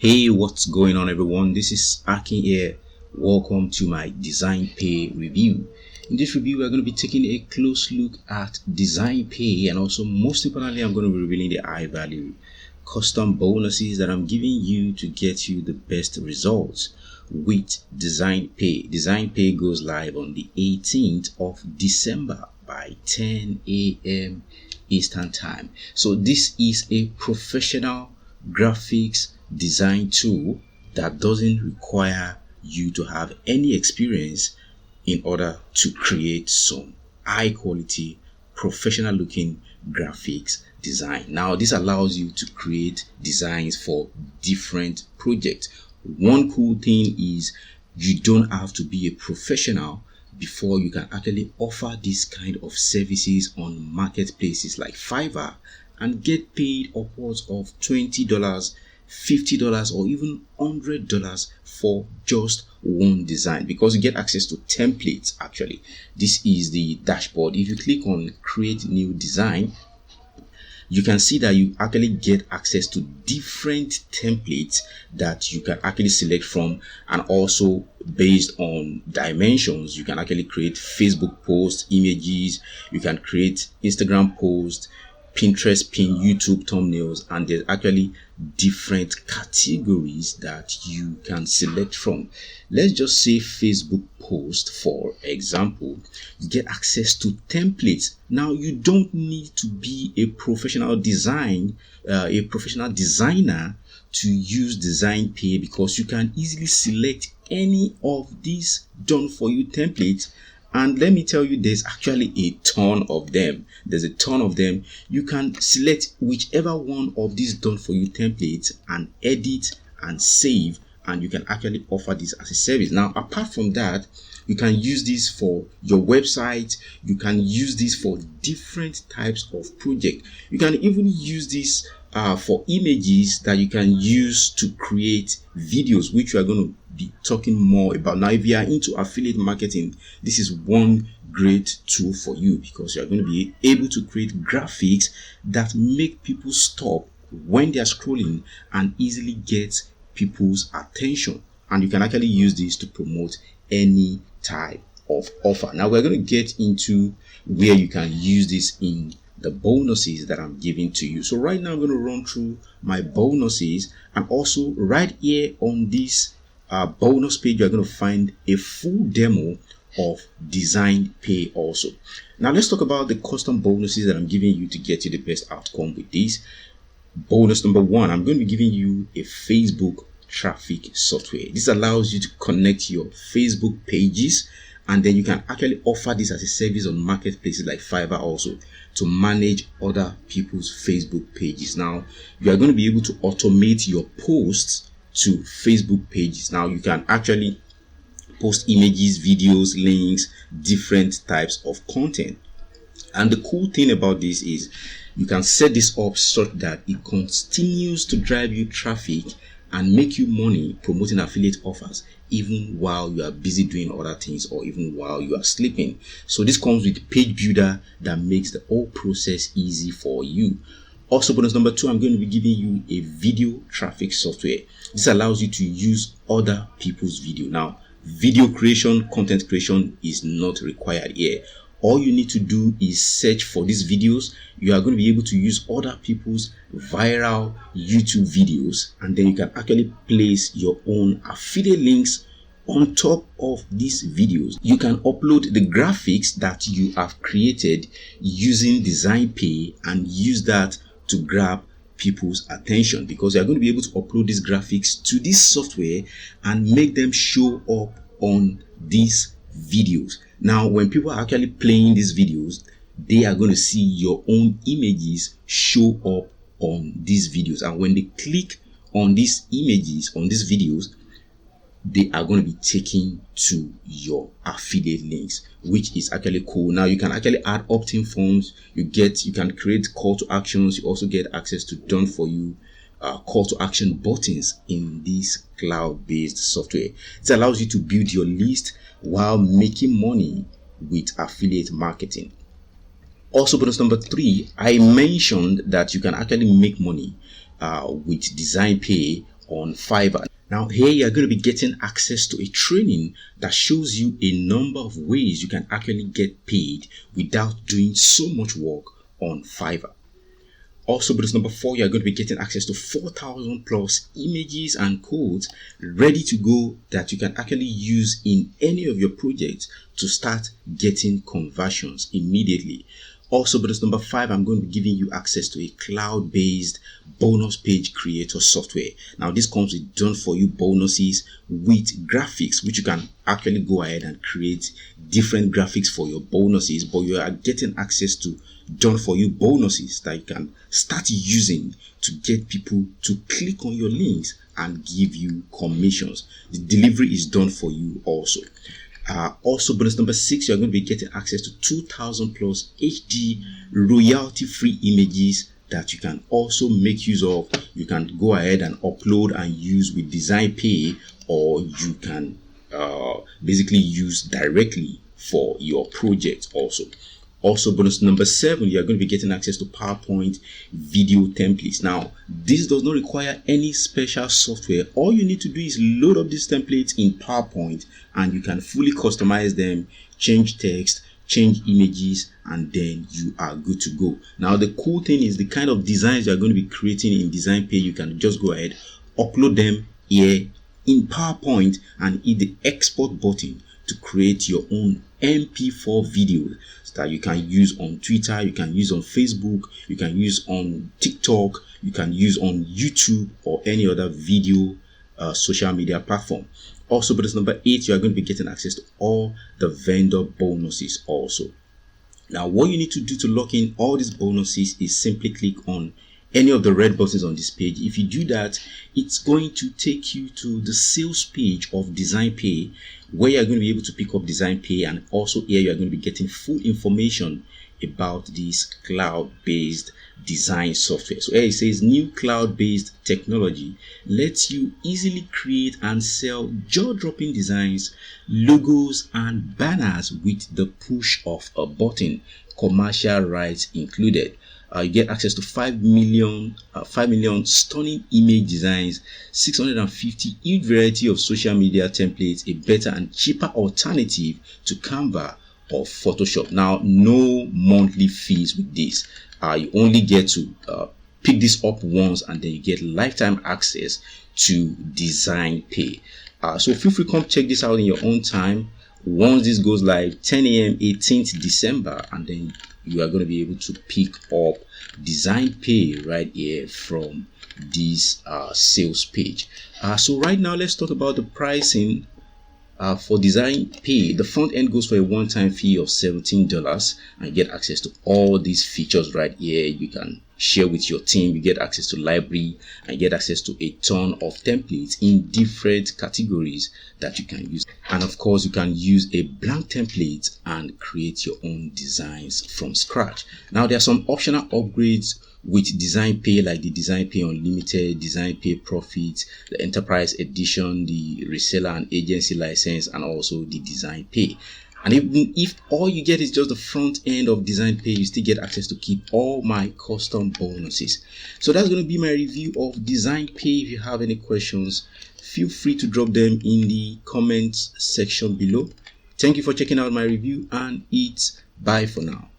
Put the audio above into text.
Hey, what's going on, everyone? This is Akin here. Welcome to my DesignPay review. In this review, we're going to be taking a close look at DesignPay, and also, most importantly, I'm going to be revealing the high value custom bonuses that I'm giving you to get you the best results with DesignPay. DesignPay goes live on the 18th of December by 10 a.m. Eastern Time. So this is a professional graphics design tool that doesn't require you to have any experience in order to create some high quality professional looking graphics design. Now this allows you to create designs for different projects. One cool thing is you don't have to be a professional before you can actually offer this kind of services on marketplaces like Fiverr and get paid upwards of $20, $50, or even $100 for just one design, because you get access to templates. Actually, this is the dashboard. If you click on create new design, you can see that you actually get access to different templates that you can actually select from, and also based on dimensions you can actually create Facebook posts, images, you can create Instagram posts, Pinterest pin, YouTube thumbnails, and there's actually different categories that you can select from. Let's just say Facebook post, for example. You get access to templates. Now you don't need to be a professional designer to use DesignPay, because you can easily select any of these done for you templates. And let me tell you, there's actually a ton of them. There's a ton of them. You can select whichever one of these done for you templates and edit and save, and you can actually offer this as a service. Now, apart from that, you can use this for your website. You can use this for different types of project. You can even use this for images that you can use to create videos, which we are going to be talking more about. Now, if you are into affiliate marketing, this is one great tool for you, because you are going to be able to create graphics that make people stop when they are scrolling and easily get people's attention. And you can actually use this to promote any type of offer. Now we're going to get into where you can use this in the bonuses that I'm giving to you. So right now I'm going to run through my bonuses, and also right here on this bonus page you're going to find a full demo of DesignPay also. Now let's talk about the custom bonuses that I'm giving you to get you the best outcome with this. Bonus number one, I'm going to be giving you a Facebook traffic software. This allows you to connect your Facebook pages, and then you can actually offer this as a service on marketplaces like Fiverr also, to manage other people's Facebook pages. Now you are going to be able to automate your posts to Facebook pages. Now you can actually post images, videos, links, different types of content. And the cool thing about this is you can set this up such that it continues to drive you traffic and make you money promoting affiliate offers, even while you are busy doing other things, or even while you are sleeping. So this comes with page builder that makes the whole process easy for you. Also, bonus number two, I'm going to be giving you a video traffic software. This allows you to use other people's video. Now, video creation, content creation is not required here. All you need to do is search for these videos. You are going to be able to use other people's viral YouTube videos, and then you can actually place your own affiliate links on top of these videos. You can upload the graphics that you have created using DesignPay and use that to grab people's attention, because you are going to be able to upload these graphics to this software and make them show up on these videos. Now when people are actually playing these videos, they are going to see your own images show up on these videos, and when they click on these images, on these videos, they are going to be taken to your affiliate links, which is actually cool. Now you can actually add opt-in forms, you can create call to actions, you also get access to done for you call to action buttons in this cloud-based software. It allows you to build your list while making money with affiliate marketing. Also, bonus number 3, I mentioned that you can actually make money with DesignPay on Fiverr. Now here you are going to be getting access to a training that shows you a number of ways you can actually get paid without doing so much work on Fiverr. Also, bonus number 4, you are going to be getting access to 4,000 plus images and codes ready to go that you can actually use in any of your projects to start getting conversions immediately. Also, bonus number 5, I'm going to be giving you access to a cloud-based bonus page creator software. Now, this comes with done-for-you bonuses with graphics, which you can actually go ahead and create different graphics for your bonuses, but you are getting access to done-for-you bonuses that you can start using to get people to click on your links and give you commissions. The delivery is done for you also. Also, bonus number 6, you're going to be getting access to 2,000 plus HD royalty-free images that you can also make use of. You can go ahead and upload and use with DesignPay, or you can basically use directly for your project also. Also, bonus number 7, you are going to be getting access to PowerPoint video templates. Now, this does not require any special software. All you need to do is load up these templates in PowerPoint and you can fully customize them, change text, change images, and then you are good to go. Now, the cool thing is the kind of designs you are going to be creating in DesignPay, you can just go ahead, upload them here in PowerPoint and hit the export button to create your own MP4 videos that you can use on Twitter, you can use on Facebook, you can use on TikTok, you can use on YouTube or any other video social media platform. Also, bonus number 8, you are going to be getting access to all the vendor bonuses also. Now, what you need to do to lock in all these bonuses is simply click on any of the red buttons on this page. If you do that, it's going to take you to the sales page of DesignPay, where you're going to be able to pick up DesignPay, and also here you're going to be getting full information about this cloud-based design software. So here it says new cloud-based technology lets you easily create and sell jaw-dropping designs, logos, and banners with the push of a button, commercial rights included. You get access to 5 million stunning image designs, 650 huge variety of social media templates, a better and cheaper alternative to Canva or Photoshop. Now, no monthly fees with this. You only get to pick this up once, and then you get lifetime access to DesignPay. So feel free to come check this out in your own time. Once this goes live, 10 a.m. 18th December, and then you are going to be able to pick up DesignPay right here from this sales page. So right now, let's talk about the pricing for DesignPay. The front end goes for a one-time fee of $17 and you get access to all these features right here. You can share with your team, you get access to library, and get access to a ton of templates in different categories that you can use. And of course, you can use a blank template and create your own designs from scratch. Now, there are some optional upgrades with DesignPay, like the DesignPay Unlimited, DesignPay Profit, the Enterprise Edition, the reseller and agency license, and also the DesignPay. And even if all you get is just the front end of DesignPay, you still get access to keep all my custom bonuses. So that's going to be my review of DesignPay. If you have any questions, feel free to drop them in the comments section below. Thank you for checking out my review, and it's bye for now.